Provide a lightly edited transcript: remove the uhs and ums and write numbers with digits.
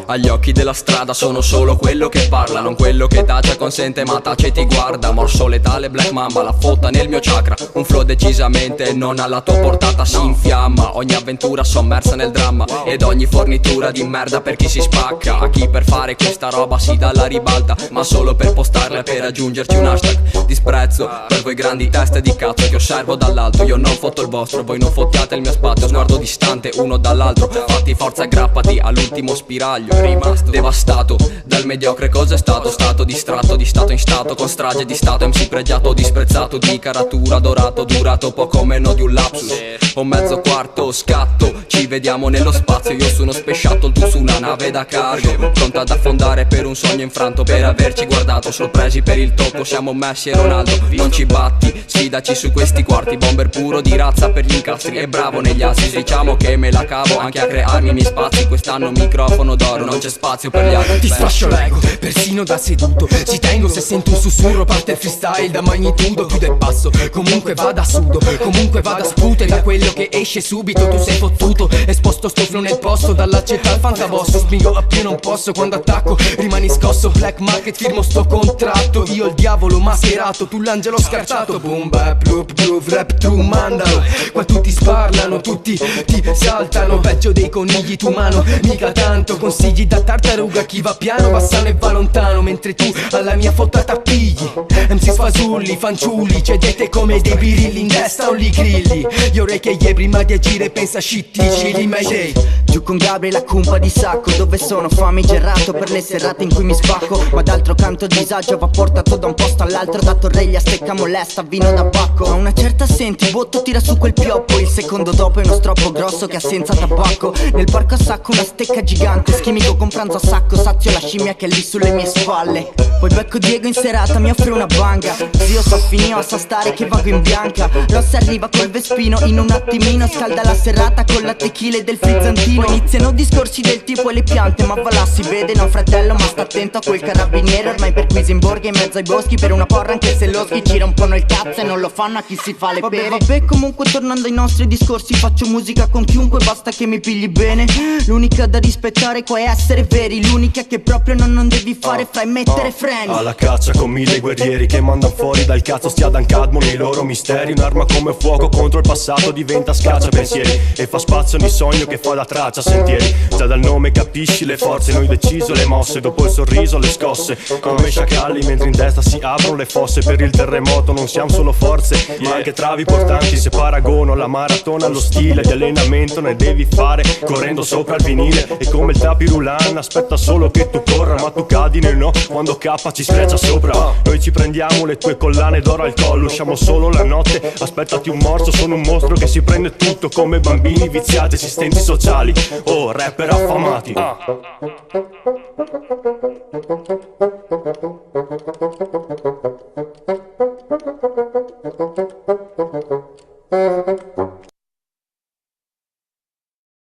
Agli occhi della strada sono solo quello che parla, non quello che tace, consente ma tace e ti guarda. Morso letale, Black Mamba, la fotta nel mio chakra. Un flow decisamente non alla tua portata si infiamma. Ogni avventura sommersa nel dramma ed ogni fornitura di merda per chi si spacca. A chi per fare questa roba si dà la ribalta, ma solo per postarla e per aggiungerci un hashtag. Disprezzo per voi grandi teste di cazzo che osservo dall'alto. Io non fotto il vostro, voi non fottiate il mio spazio. Sguardo distante uno dall'altro, fatti forza e aggrappati all'ultimo spiraglio. Rimasto devastato dal mediocre cos'è stato. Stato distratto, di stato in stato, con strage di stato. MC pregiato, disprezzato, di caratura dorato. Durato poco meno di un lapsus o mezzo quarto scatto. Ci vediamo nello spazio, io sono spesciato, tu su una nave da cargo, pronta ad affondare per un sogno infranto. Per averci guardato, sorpresi per il tocco, siamo Messi e Ronaldo. Non ci batti, sfidaci su questi quarti. Bomber puro di razza per gli incastri e bravo negli assi. Diciamo che me la cavo anche a crearmi i miei spazi. Quest'anno microfono d'oro, non c'è spazio per gli altri. Ti sfascio l'ego, persino da seduto. Ci tengo se sento un sussurro, parte il freestyle da magnitudo. Chiudo e passo, comunque vada sudo, comunque vada sputo. E da quello che esce subito tu sei fottuto. Esposto sto flow nel posto, dall'accetta al fantabosso. Spingo a più non posso, quando attacco rimani scosso. Black market, firmo sto contratto. Io il diavolo mascherato, tu l'angelo scartato. Boom bap, loop, groove, rap true, mandalo. Qua tutti sparlano, tutti ti saltano. Peggio dei conigli, tu mano, mica tanto. Consigli da tartaruga, chi va piano va sano e va lontano. Mentre tu alla mia fottata pigli MC sfasulli, fanciulli, cedete come dei birilli. In testa o li grilli, io re che gli prima di agire pensa shit, cili Mayday. Giù con Gabriel la cumpa di sacco, dove sono famigerato per le serate in cui mi spacco. Ma d'altro canto disagio va portato da un posto all'altro. Da Torreglia stecca molesta, vino da pacco. A una certa senti, botto tira su quel pioppo. Il secondo dopo è uno stroppo grosso che ha senza tabacco. Nel parco a sacco una stecca gigante, schimico con pranzo a sacco. Sazio la scimmia che è lì sulle mie spalle. Poi becco Diego in serata, mi offre una banga. Zio Soffinio sa stare che vago in bianca. Ross arriva col vespino, in un attimino scalda la serata con la tequila e del frizzantino. Poi iniziano discorsi del tipo e le piante, ma va là si vede, no fratello ma sta attento a quel carabiniere. Ormai per qui in borghi in mezzo ai boschi, per una porra anche se loschi ci rompono il cazzo e non lo fanno a chi si fa le pere. Vabbè comunque tornando ai nostri discorsi, faccio musica con chiunque, basta che mi pigli bene. L'unica da rispettare qua è essere veri, l'unica che proprio non devi fare fra e mettere freni. Alla caccia con mille guerrieri che mandan fuori dal cazzo sti Adam Cadmo nei loro misteri. Un'arma come fuoco contro il passato diventa scaccia pensieri e fa spazio ogni sogno che fa da traccia sentieri. Già dal nome capisci le forze, noi deciso le mosse, dopo il sorriso le scosse. Come sciacalli mentre in testa si aprono le fosse. Per il terremoto non siamo solo forze, ma anche travi portanti. Se paragono la maratona allo stile di allenamento ne devi fare correndo sopra il vinile. E come il tapirulan aspetta solo che tu corra, ma tu cadi nel no quando K ci sfreccia sopra. Noi ci prendiamo le tue collane d'oro al collo, usciamo solo la notte, aspettati un morso. Sono un mostro che si prende tutto come bambini viziati, assistenti sociali o rapper affamati.